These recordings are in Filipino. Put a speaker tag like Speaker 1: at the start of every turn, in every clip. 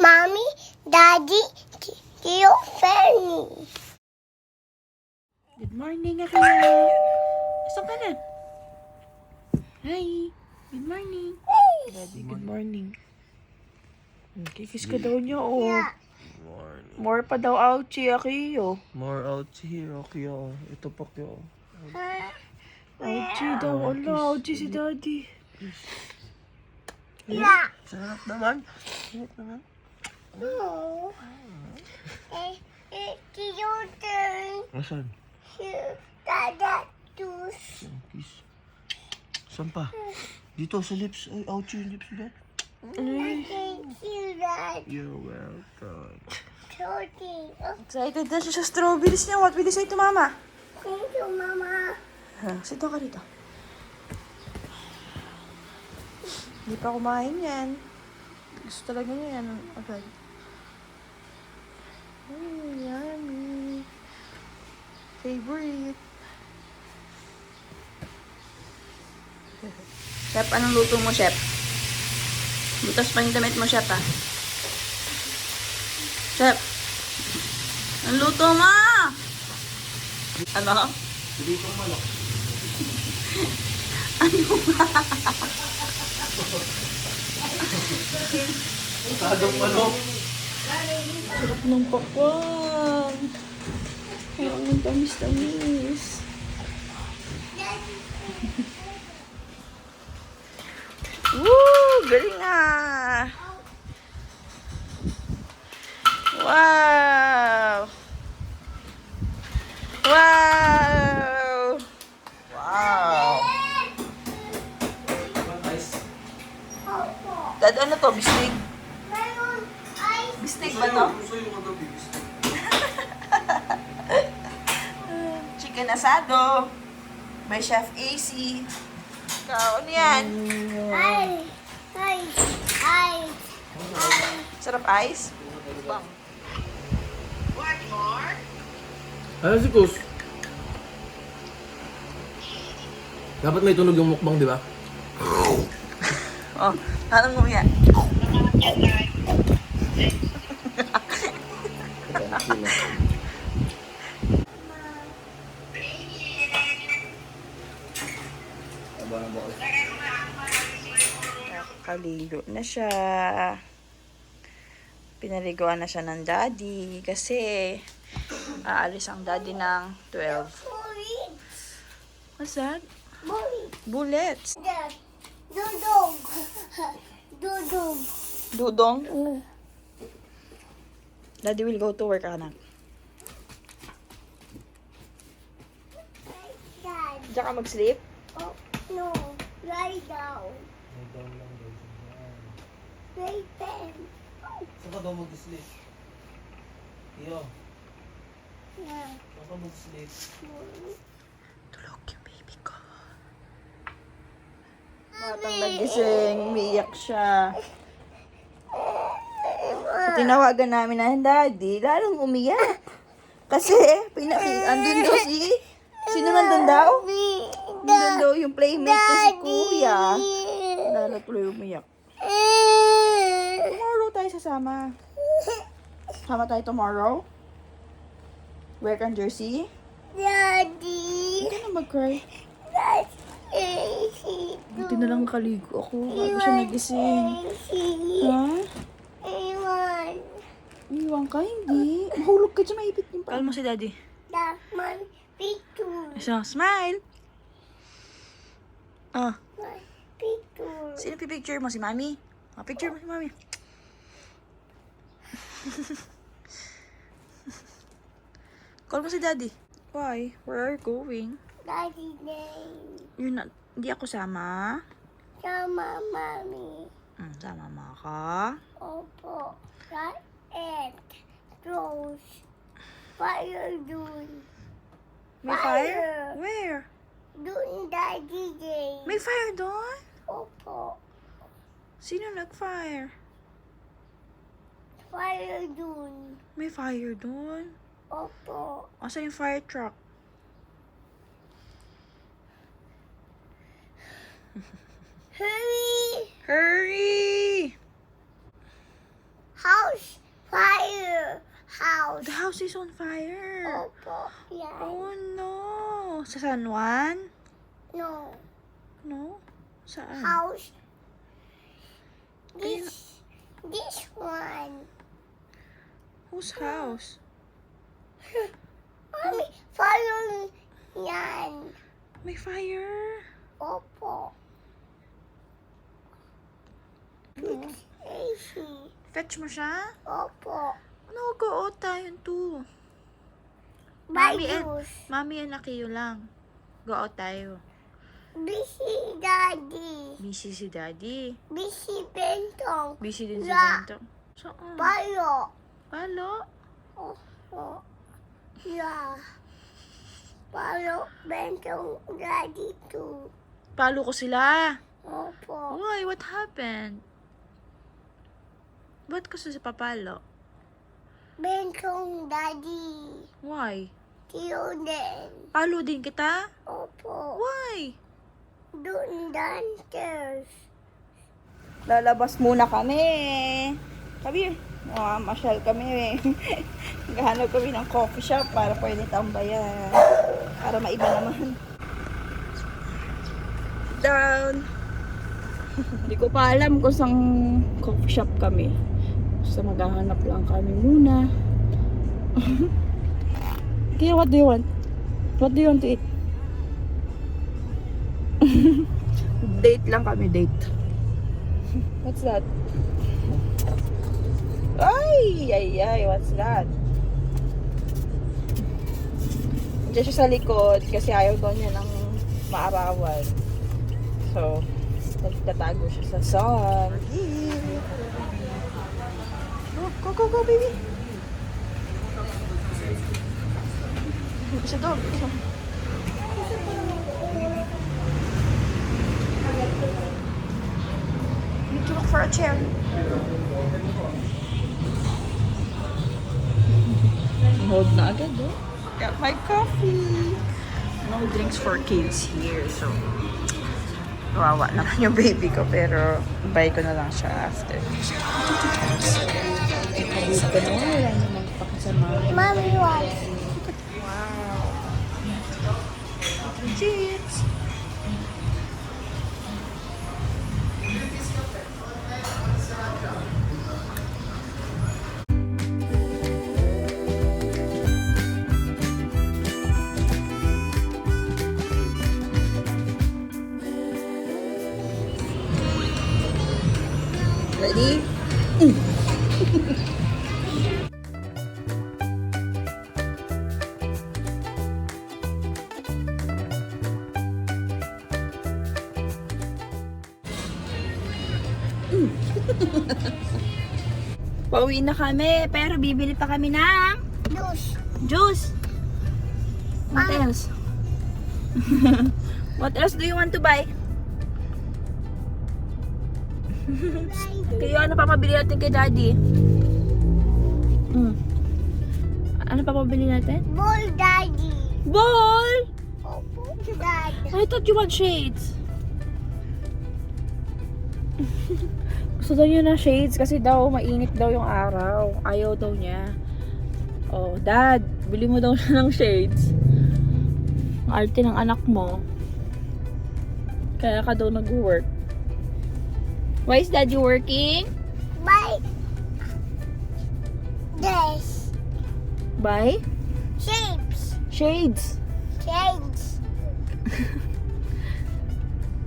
Speaker 1: Mommy, Daddy, Tio Fanny.
Speaker 2: Good morning, Akaya. Saan ka na? Hi. Good morning. Daddy, good morning. Kikis ka daw niya, oh.
Speaker 3: Morning.
Speaker 2: More pa daw ouchie, Akiyo.
Speaker 3: More out here, okay, oh. Ito pa kyo.
Speaker 2: Ouchie daw. Ala, ouchie si Daddy.
Speaker 1: Yeah.
Speaker 3: Sarap naman. Sarap naman.
Speaker 1: No. Tio turn.
Speaker 3: Asan?
Speaker 1: Dada, juice.
Speaker 3: Kiss. Saan pa? Dito sa lips. Ay, ouch yung lips ba?
Speaker 1: Thank you, Dad.
Speaker 3: You're welcome.
Speaker 1: Sorry.
Speaker 2: Excited na siya sa strawberries niya. What will you say to Mama?
Speaker 1: Thank you, Mama.
Speaker 2: Sit down ka rito. Hindi pa kumain yan. Gusto talaga niya yan. Okay. Yummy. Favorite. Chef, anong luto mo, Chef? Butas pa yung damit mo, Chef, ah. Chef, anong luto mo? Ano?
Speaker 3: Dito malak. Tadong manok.
Speaker 2: Sarap ng pakwan. Parang ang tamis-tamis. Woo! Galing ah! Wow! Wow! Wow! Dad, ano to? Bistig?
Speaker 1: Mayroon ice.
Speaker 2: Bistig ba to?
Speaker 3: Gusto yung kagabi.
Speaker 2: Chicken asado by Chef AC. Ikaw, ano yan?
Speaker 1: Ice. Ice. Ice.
Speaker 2: Sarap ice? Bang.
Speaker 3: Ano si Kus? Dapat may tunog yung mukbang, di ba?
Speaker 2: Oh, tanong mo yan. Nakakaligo na siya. Pinaliguan na siya ng daddy kasi aalis ang daddy ng 12. What's that? Bullets.
Speaker 1: Dad. Dudong. Dudong.
Speaker 2: Dudong? Daddy will go to work, anak.
Speaker 1: Dad.
Speaker 2: Diyan ka mag-sleep?
Speaker 1: Oh, no. Lie down. Lie down.
Speaker 3: Saan ka daw mag-sleep? Iyo,
Speaker 1: Yeah.
Speaker 3: saan ka mag-sleep?
Speaker 2: Tulog yung baby ko. Batang nagising, umiiyak siya. So, tinawagan namin na daddy, lalong umiyak. Kasi, andun daw sino nandun daw? Nandun daw yung playmate na si Kuya. Lalo tuloy umiyak. Tomorrow tayo sasama. Sama tayo tomorrow? Wear kang jersey?
Speaker 1: Daddy.
Speaker 2: Hindi ka na mag-cry.
Speaker 1: Daddy.
Speaker 2: Buti na lang kaligo ako bago siya nagising. Ha?
Speaker 1: Iwan.
Speaker 2: Iwan ka? Hindi. Mahulog ka dyan, maipit yung paa. Kalma si daddy.
Speaker 1: My picture.
Speaker 2: So, smile. Ah,
Speaker 1: My picture.
Speaker 2: sino pipicture mo? Si mami? Picture mo si mami. Call mo si daddy. Why? Where are you going?
Speaker 1: Daddy name.
Speaker 2: You're not, hindi ako sama.
Speaker 1: Sama mommy.
Speaker 2: Sama mo ka.
Speaker 1: Opo. That and close. What you doing?
Speaker 2: May fire? Where?
Speaker 1: Doing Daddy day.
Speaker 2: May fire doon?
Speaker 1: Opo.
Speaker 2: Sino nag-fire?
Speaker 1: What you doing?
Speaker 2: May fire doon?
Speaker 1: Opo.
Speaker 2: Asan yung fire truck?
Speaker 1: Hurry!
Speaker 2: Hurry!
Speaker 1: How Fire. House.
Speaker 2: The house is on fire.
Speaker 1: Opo. Yan.
Speaker 2: Oh no. Sa San Juan?
Speaker 1: No.
Speaker 2: No? Saan?
Speaker 1: House. This one.
Speaker 2: Whose house?
Speaker 1: Mami, fire yan.
Speaker 2: May fire.
Speaker 1: Opo.
Speaker 2: No.
Speaker 1: Easy.
Speaker 2: Fetch mo siya?
Speaker 1: Opo.
Speaker 2: No, go out tayo to.
Speaker 1: Bye,
Speaker 2: Mami and,
Speaker 1: juice.
Speaker 2: Mami and Akiyo lang. Go out tayo.
Speaker 1: Busy daddy.
Speaker 2: Busy si Daddy.
Speaker 1: Busy bentong.
Speaker 2: Busy din si
Speaker 1: Yeah.
Speaker 2: Bento. Saan?
Speaker 1: Palo.
Speaker 2: Palo?
Speaker 1: Opo. Yeah. Palo bentong daddy too.
Speaker 2: Palo ko sila.
Speaker 1: Opo.
Speaker 2: Why? What happened? Ba't kasi sa papalo?
Speaker 1: Bentong daddy.
Speaker 2: Why?
Speaker 1: Tiyo din.
Speaker 2: Palo din kita?
Speaker 1: Opo.
Speaker 2: Why?
Speaker 1: Doon downstairs.
Speaker 2: Lalabas muna kami. Sabi, masyal kami. Naghahanap kami ng coffee shop para pwede tambayan. Para maiba naman. Down. Hindi ko pa alam kung saan coffee shop kami. Basta maghahanap lang kami muna. Kaya what do you want? What do you want to eat? Date lang kami, date. What's that? Ay, what's that? Diyan siya sa likod kasi ayaw daw niya ng maarawan. So, nagtatago siya sa sun. Go, baby. Isa dog. Need to look for a chair. Hold na agad, oh. Got my coffee. No drinks for kids here, so kawawa naman yung baby ko, pero buy ko na lang siya after. Dito ko naman, wala namang pakasama.
Speaker 1: Mommy wants.
Speaker 2: Wow. Cheers! Ready? Pauwi na kami, pero bibili pa kami ng
Speaker 1: Juice.
Speaker 2: juice. What else? What else do you want to buy? Kaya ano pa pabili natin kay Daddy? Ano pa pabili natin?
Speaker 1: Ball daddy.
Speaker 2: Ball!
Speaker 1: Opo. Dad.
Speaker 2: I thought you want shades. Gusto daw niya na shades kasi daw mainit daw yung araw. Ayaw daw niya. Oh, Dad, bili mo daw siya ng shades. Ang arte ng anak mo. Kaya ka daw nag-work. Why is Daddy working?
Speaker 1: Bye. This.
Speaker 2: Buy
Speaker 1: Shapes.
Speaker 2: shades.
Speaker 1: Shades.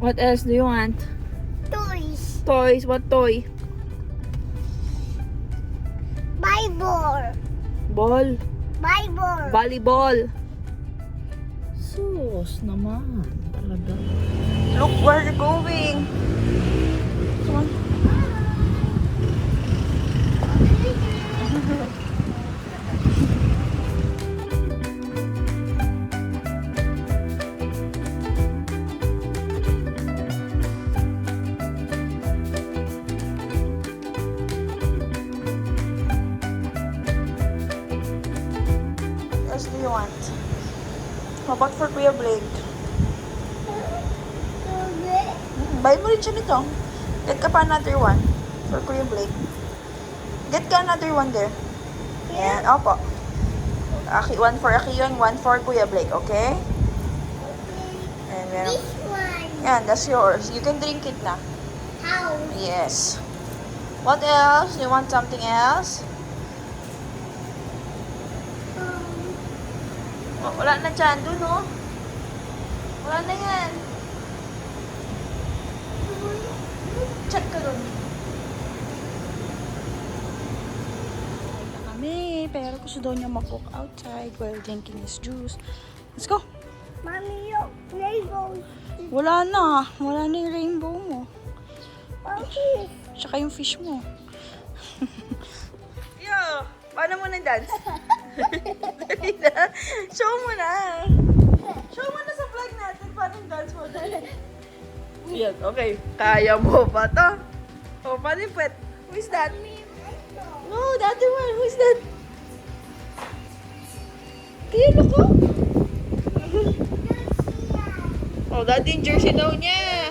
Speaker 2: What else do you want?
Speaker 1: Toys.
Speaker 2: Toys. What toy?
Speaker 1: Bible.
Speaker 2: Ball.
Speaker 1: Bible.
Speaker 2: Volleyball. Sus naman. Talaga. Look where you're going. Come on. What else do you want? How about for Kuya Blake? Buy mo rin siya nito. Get ka pa another one for Kuya Blake. Get ka another one there. Yan, opo. One for Aki yun, one for Kuya Blake, okay? And meron.
Speaker 1: This one.
Speaker 2: Yan, that's yours. You can drink it na.
Speaker 1: How?
Speaker 2: Yes. What else? Do you want something else? Oh, wala na dyan. Doon, oh. Wala na yan. Chat ka doon. Kami, pero gusto daw niya mag-cook outside while drinking his juice. Let's go.
Speaker 1: Mommy, your rainbow.
Speaker 2: Wala na. Wala na yung rainbow mo.
Speaker 1: Mommy.
Speaker 2: Tsaka yung fish mo. Yo, paano mo na-dance? Dali na. Show mo na. Show mo na sa vlog natin paano dance mo. Yan, okay. Kaya mo ba to? O, paano yung puwet? Who is that? No, the other one. Who is that? Kaya ko? Oh, dati yung jersey daw niya.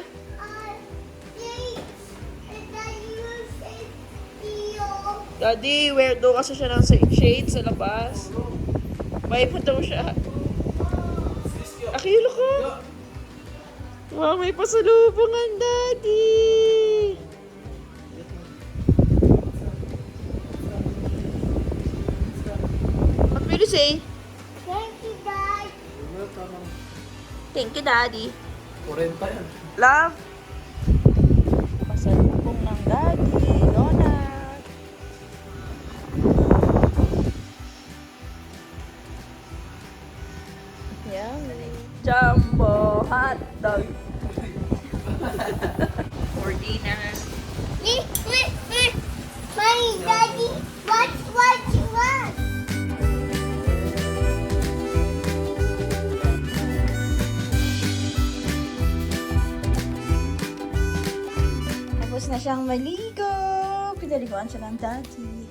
Speaker 2: Daddy, wear daw kasi siya ng shade sa labas. May po daw siya. Akilo ko. Wow, may pasalubungan, Daddy. What will you say?
Speaker 1: Thank you, Dad.
Speaker 2: Thank you, Daddy.
Speaker 3: 40 yan.
Speaker 2: Love. Pasalubong ng Daddy. Donut. Yummy. Jumbo hot dog. For dinner.
Speaker 1: Mommy, Daddy, what you want?
Speaker 2: Tapos na siyang maligo. Pinaliguan siya ng Daddy.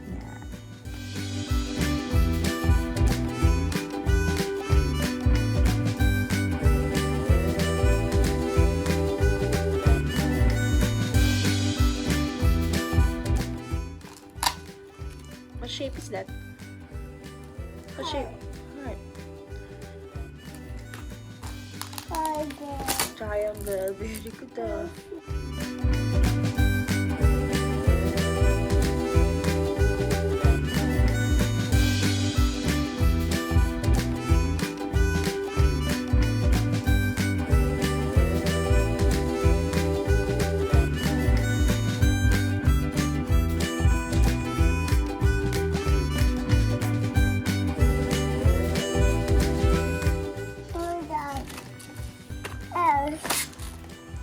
Speaker 2: Yan. What shape is that? What shape? Heart. Triangle. Very good.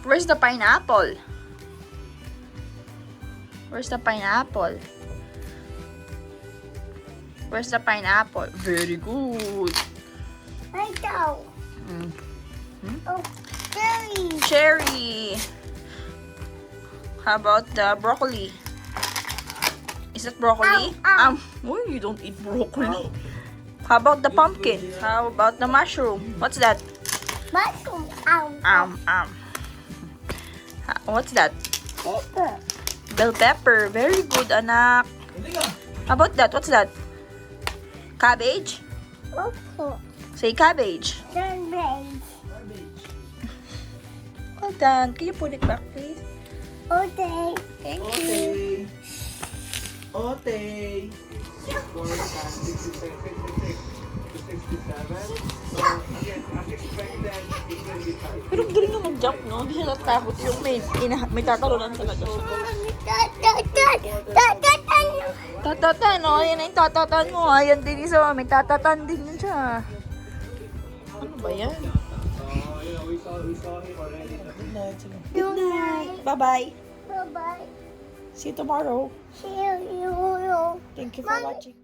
Speaker 2: Where's the pineapple? Where's the pineapple? Where's the pineapple? Very good.
Speaker 1: I know.
Speaker 2: Mm.
Speaker 1: Oh, cherry.
Speaker 2: Cherry. How about the broccoli? Is that broccoli? Oh, you don't eat broccoli. How about the pumpkin? How about the mushroom? What's that?
Speaker 1: Mushroom.
Speaker 2: What's that?
Speaker 1: Pepper.
Speaker 2: Bell pepper. Very good, anak. How about that? What's that? Cabbage?
Speaker 1: Also,
Speaker 2: Say cabbage.
Speaker 1: sunrise.
Speaker 2: Well done. Can you put it back, please?
Speaker 1: Okay.
Speaker 2: Thank you.
Speaker 3: Ote. 67. So, again, as expected, 825.
Speaker 2: Pero galing na mag-jump, no? Hindi siya natakot. Yung may tatalunan talaga siya. Tatatan, no? Yan na yung tatatan mo. Ayan din isa. May tatatan din yun siya. Ano ba yan?
Speaker 3: We saw him already.
Speaker 2: Good night. Bye-bye.
Speaker 1: Bye-bye.
Speaker 2: See you tomorrow.
Speaker 1: See you.
Speaker 2: Thank you for watching.